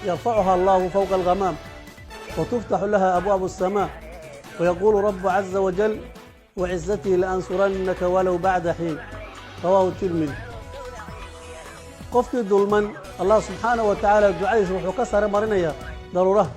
يرفعها الله فوق الغمام وتفتح لها أبواب السماء ويقول رب عز وجل وعزتي لأنصرنك ولو بعد حين. رواه الترمذي. قفت الظلمن الله سبحانه وتعالى دعائه وحكسر مرنيا ضروره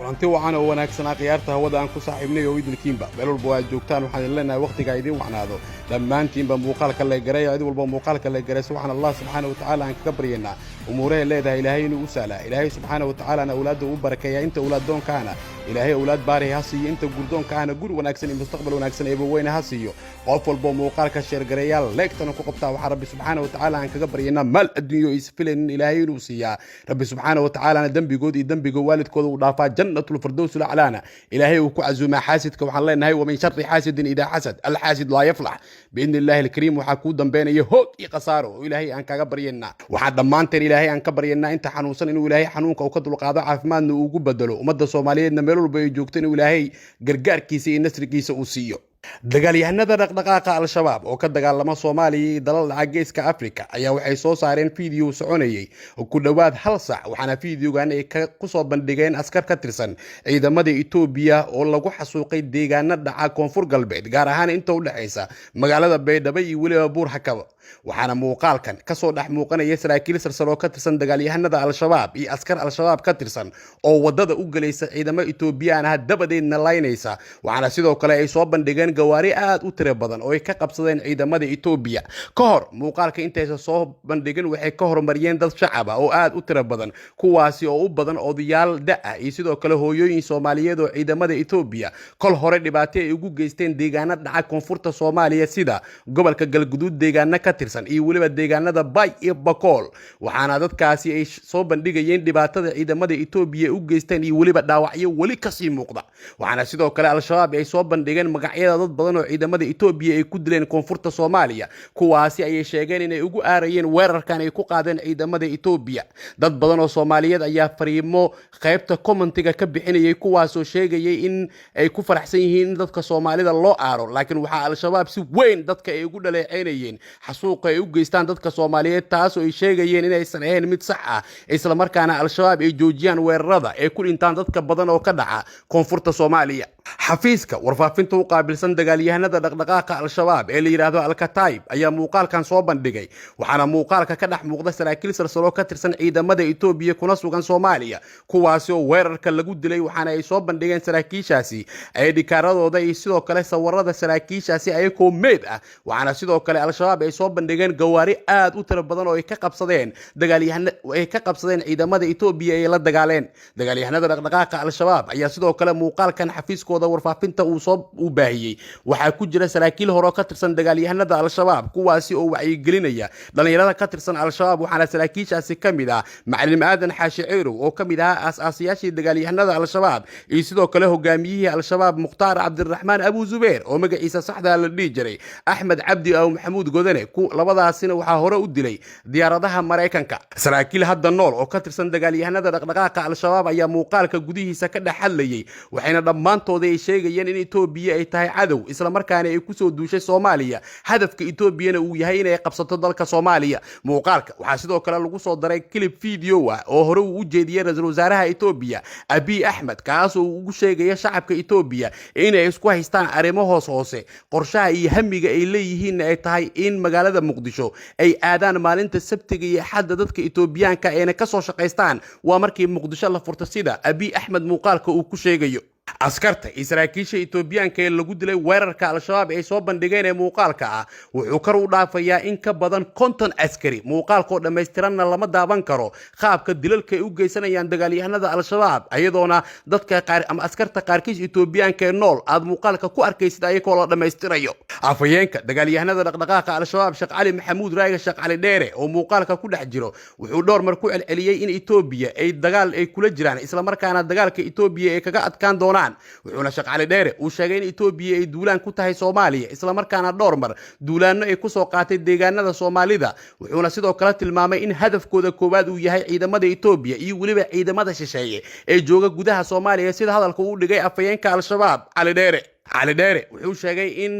waanti wacan oo wanaagsanaa qiyaarta hawada aan ku saaxiibnay oo idinkiinba meel walba aad joogtaan waxaan leenahay waqtiga idin wacnaado dhammaantiinba muuqaalka la gareeyo cid walba muuqaalka la gareeyo subxaan allah subxaanahu wa ta'ala aan ka baryeena umuuraha leedahay ilaahay inuu u saala ilaahay subxaanahu wa ta'ala ana awlaadu u barakeeya inta awlaaddoonkaana ilaahay awlaad baari ha siiyo inta gurdoonkaana gur wanaagsan iyo mustaqbal wanaagsan ee weyna ha siiyo qof walba muuqaalka sheer gareeyaal leegtana ku qabtaa waxa rabbi subxaanahu wa ta'ala aan kaga baryeena mal adduunyo isfileen ilaahay inuu siiya rabbi subxaanahu wa ta'ala ana dambigood iyo dambiga waalidkooda u dhaafaa jannatul firdaws al'aala ilaahay uu ku cazuma xaasidka waxaan leenahay wa min sharri xaasidin idha hasad al xaasid la yaflah باذن الله الكريم waxa ku dambeynaya hoog iyo qasaaro ilaahay aan kaga baryeena waxa dhamaanteen ilaahay aan ka baryeena inta xanuunsan inuu ilaahay xanuunka uu ka dulqaado caafimaadna uu ugu bedelo ummadda Soomaaliyeedna meel walba ay joogto inuu ilaahay gargaarkiisa iyo nasrigiisa uu siiyo dagaalyahanada dhaqdhaqaaqa al-shabaab oo ka dagaalama Soomaaliya iyo dalal geeska Afrika ayaa waxay soo saareen fiidiyoo soconayay ku dhawaad hal saac waxaana fiidiyoogan ay ku soo bandhigeen askar ka tirsan ciidamada Itoobiya oo lagu xasuuqay deegaanada dhaca koonfur galbeed gaar ahaan inta u dhaxaysa magaalada Baydhabo iyo weliba Buur Hakaba waxaana muuqaalkan ka soo dhax muuqanaya saraakiil sarsaro ka tirsan dagaalyahanada al-shabaab iyo askar al-shabaab ka tirsan oo wadada u galaysa ciidamada Itoobiyaan ah dabadeedna laynaysa waxaana sidoo kale ay soo bandhigeen gawaari aad u tiro badan oo ay ka qabsadeen ciidamada Itoobiya ka hor muuqaalka intaysa soo bandhigeen waxay ka hormariyeen dad shacab ah oo aad u tiro badan kuwaasi oo u badan odayaal daa iyo sidoo kale hooyooyin Soomaaliyeed oo ciidamada Itoobiya kol hore dhibaato ay ugu geysteen deegaanada dhaca koonfurta Soomaaliya sida gobolka Galguduud deegaanada ka tirsan iyo waliba deegaanada Bay iyo Bakool waxaana dadkaasi ay soo bandhigayeen dhibaatada ciidamada Itoobiya u geysteen iyo waliba dhaawacyo wali ka sii muuqda waxaana sidoo kale al-shabaab ay soo bandhigeen magacyada dad badan oo ciidamada Itoobiya ay ku dileen koonfurta Soomaaliya kuwaasi ay sheegeen inay ugu aarayeen weerarkan ay ku qaadeen ciidamada Itoobiya dad badan oo Soomaaliyeed ayaa fariimo qaybta commentiga ka bixinayay kuwaas oo sheegayay in ay ku faraxsan yihiin dadka Soomaalida loo aaro laakiin waxa al-shabaab si weyn dadka ay ugu dhaleeceynayeen xasuuqa ay u geystaan dadka Soomaaliyeed taas oo ay sheegayeen in aysan ahayn mid sax ah isla markaana al-shabaab ay joojiyaan weerarada ay ku dhintaan dadka badan oo ka dhaca koonfurta Soomaaliya xafiiska warfaafinta u qaabilsan dagaalyahanada dhaqdhaqaaqa al-shabaab ee la yiraahdo al-Kataib ayaa muuqaalkan soo bandhigay waxaana muuqaalka ka dhex muuqda saraakiil sarsaro ka tirsan ciidamada Itoobiya kuna sugan Soomaaliya kuwaasi oo weerarka lagu dilay waxaana ay soo bandhigeen saraakiishaasi ay dhikaaradooda iyo sidoo kale sawirada saraakiishaasi ay koomeed ah waxaana sidoo kale al-shabaab ay soo bandhigeen gawaari aad u tiro badan oo ay ka qabsadeen ciidamada Itoobiya ee la dagaaleen dagaalyahanada dhaqdhaqaaqa al-shabaab ayaa sidoo kale muuqaalkan xafiiskooda warfaafinta uu baahiyay waxa ku jira saraakiil hore ka tirsan dagaalyahanada al-shabaab kuwaasi oo wacyi gelinaya dhalinyarada ka tirsan al-shabaab waxaana saraakiishaasi kamid ah macallim aadan xaashi ciirow oo kamid ah aas-aasiyaashii dagaalyahanada al-shabaab iyo sidoo kale hogaamiyihii al-shabaab mukhtaar cabdiraxmaan abu zubeer oo magaciisa saxda la dhigi jiray axmed cabdi aw maxamuud godane labadaasina waxa hore u dilay diyaaradaha Mareykanka saraakiil hadda nool oo ka tirsan dagaalyahanada dhaqdhaqaaqa al-shabaab ayaa muuqaalka gudihiisa ka dhaxalayay waxayna dhammaantood ay sheegayeen in Itoobiya ay tahay cadow isla markaana ay ku soo duushay Soomaaliya hadafka Itoobiyana uu yahay inay qabsato dalka Soomaaliya muuqaalka waxa sidoo kale lagu soo daray clip video oo hore uu u jeediyay ra'iisul wasaaraha Itoobiya Abiy Ahmed kaas oo ugu sheegay shacabka Itoobiya inay isku haystaan arrimo hoose qorshaha iyo hamiga ay leeyihiin ay tahay in magaalada Muqdisho ay aadaan maalinta Sabtiga iyo Axadda dadka Itoobiyaanka ay ka soo shaqeystaan waa markii Muqdisho la furto sida Abiy Ahmed muuqaalka uu ku sheegayo askarta Israakiisha Itoobiyaanka ee lagu dilay weerarka al-shabaab ay soo bandhigeen ee muuqaalka ah wuxuu kor u dhaafayaa in ka badan 50 askari muuqaalka oo dhameystiranna lama daaban karo qaabka dilalka ay u geysanayaan dagaalyahanada al-shabaab ayadoona dadka qaar ama askarta qaarkiis Itoobiyaanka ee nool aad muuqaalka ku arkaysid ayagoo la dhameystirayo afayeenka dagaalyahanada dhaqdhaqaaqa al-shabaab Sheekh Cali Maxamuud Raage Sheekh Cali Dheere oo muuqaalka ku dhex jiro wuxuu dhowr mar ku celceliyay in Itoobiya ay dagaal ay kula jiraan isla markaana dagaalka Itoobiya ay kaga adkaan doonaan wuxuuna Sheekh Cali Dheere uu sheegay in Itoobiya ay duulaan ku tahay Soomaaliya isla markaana dhowr mar duulaanno ay ku soo qaatay deegaanada Soomaalida wuxuuna sidoo kale tilmaamay in hadafkooda koowaad uu yahay ciidamada Itoobiya iyo waliba ciidamada shisheeye ee jooga gudaha Soomaaliya sida hadalka uu dhigay afayeenka al-shabaab Cali Dheere cali dheere wuxuu sheegay in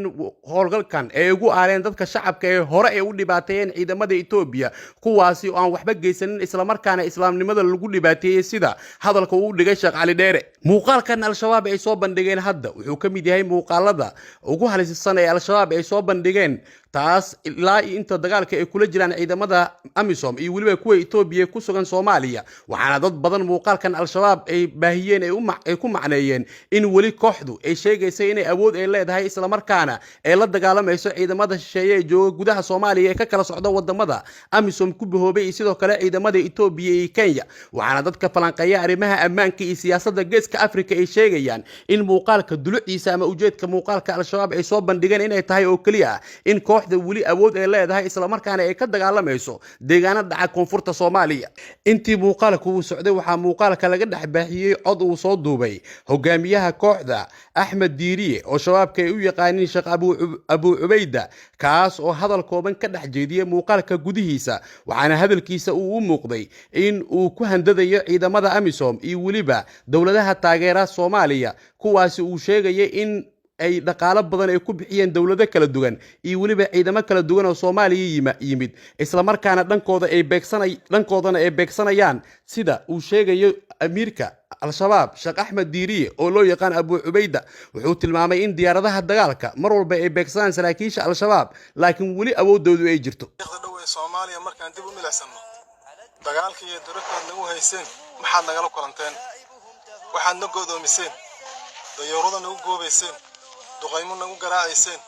howlgalkan ay ugu aaleen dadka shacabka ee hore ay u dhibaateeyeen ciidamada Itoobiya kuwaasi oo aan waxba geysanin isla markaana islaamnimada lagu dhibaateeyay sida hadalka uu dhigay Sheekh Cali Dheere muuqaalkan al-shabaab ay soo bandhigeen hadda wuxuu ka mid yahay muuqaalada ugu halisan ee al-shabaab ay soo bandhigeen taas ilaa inta dagaalka ay kula jiraan ciidamada AMISOM iyo waliba kuwa Itoobiya ku sugan Soomaaliya waxaana dad badan muuqaalkan al-shabaab ay baahiyeen ay ku macneeyeen in wali kooxdu ay sheegaysay inay awood ay leedahay isla markaana ay la dagaalamayso ciidamada shisheeye ee jooga gudaha Soomaaliya ee ka kala socda wadamada AMISOM ku bahoobay iyo sidoo kale ciidamada Itoobiya iyo Kenya waxaana dadka falanqeeya arrimaha ammaanka iyo siyaasadda geeska Afrika ay sheegayaan in muuqaalka duluciisa ama ujeedka muuqaalka al-shabaab ay soo bandhigeen inay tahay oo kaliya in kooxda wali awood ay leedahay isla markaana ay ka dagaalamayso deegaanada dhaca koonfurta Soomaaliya intii muuqaalku uu socday waxa muuqaalka laga dhaxbaahiyay cod uu soo duubay hogaamiyaha kooxda Axmed Diiriye oo shabaabka ay u yaqaaniin Sheekh Abu Ubayda kaas oo hadal kooban ka dhex jeediyay muuqaalka gudihiisa waxaana hadalkiisa uu u muuqday in uu ku handadayo ciidamada AMISOM iyo waliba dawladaha taageera Soomaaliya kuwaasi uu sheegay in ay dhaqaale badan ay ku bixiyeen dawlado kala duwan iyo waliba ciidamo kala duwan oo Soomaaliya yimid isla markaana dhankoodana ay beegsanayaan sida uu sheegayo amiirka al-shabaab Sheekh Axmed Diiriye oo loo yaqaan Abu Ubayda wuxuu tilmaamay in diyaaradaha dagaalka mar walba ay beegsanaan saraakiisha al-shabaab laakiin wali awoodoodu ay jirto Soomaaliya markaan dib u milacsano dagaalka iyo durugta nagu hayseen maxaad nagala kulanteen waxaad na godoomiseen dayuurada nagu goobayseen duqaymo nagu garaacayseen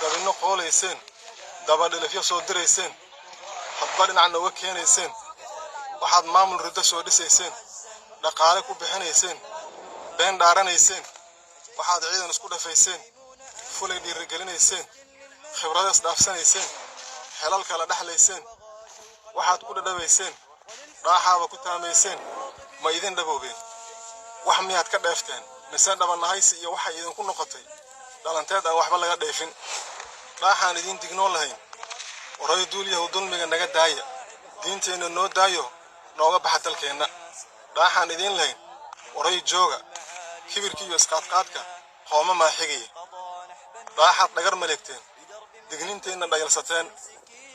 dabino qoolayseen dabadhilifyo soo dirayseen hadba dhinac nooga keenayseen waxaad maamul riddo soo dhisayseen dhaqaale ku bixinayseen been dhaaranayseen waxaad ciidan isku dhafayseen fulay dhiirigelinayseen khibrad isdhaafsanayseen xelal kala dhaxlayseen waxaad ku dhadhabayseen dhaaxaaba ku taamayseen ma idin dhaboobeen wax miyaad ka dheefteen mise dhabanahaysi iyo waxa idinku noqotay dhalanteed aan waxba laga dheefin dhaaxaan idin dignoon lahayn waray duuliyahu dulmiga naga daaya diinteena noo daayo nooga baxa dalkeena dhaaxaan idin lahayn waray jooga kibirkiiyo isqaadqaadka qooma maa xigay dhaaxaad dhagar maleegteen digninteena dhayalsateen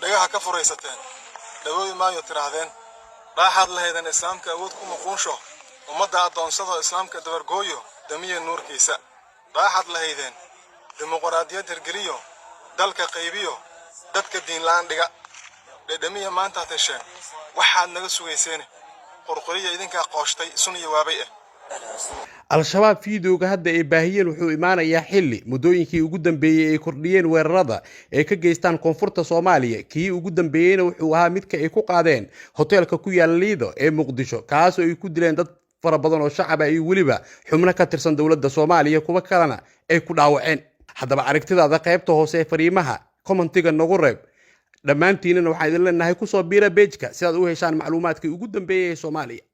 dhagaha ka furaysateen dhawooyi maayo tiraahdeen dhaaxaad lahaydeen islaamka awood ku muquunsho ummadda adoonsada islaamka dabargooyo damiye nuurkiisa dhaaxaad lahaydeen dimuqraadiyad hirgeliyo dalka qaybiyo dadka diin la'aan dhiga dhedhamiya maanta tasheen waxaad naga sugayseen qorqoriya idinka qooshtay sun iyo waabay al-shabaab fiidooga hadda ay baahiyeen wuxuu imaanayaa xilli muddooyinkii ugu dambeeyay ay kordhiyeen weerarada ay ka geystaan koonfurta Soomaaliya kii ugu dambeeyayna wuxuu ahaa midka ay ku qaadeen hoteelka ku yaal Liido ee Muqdisho kaas oo ay ku dileen dad fara badan oo shacab ah iyo waliba xubno ka tirsan dawladda Soomaaliya kuwa kalena ay ku dhaawaceen haddaba aragtidaada qaybta hoose ee fariimaha commentiga nagu reeb dhammaantiinna waxaan idin leenahay ku soo biira page-ka si aad u heshaan macluumaadkii ugu dambeeyay ee Soomaaliya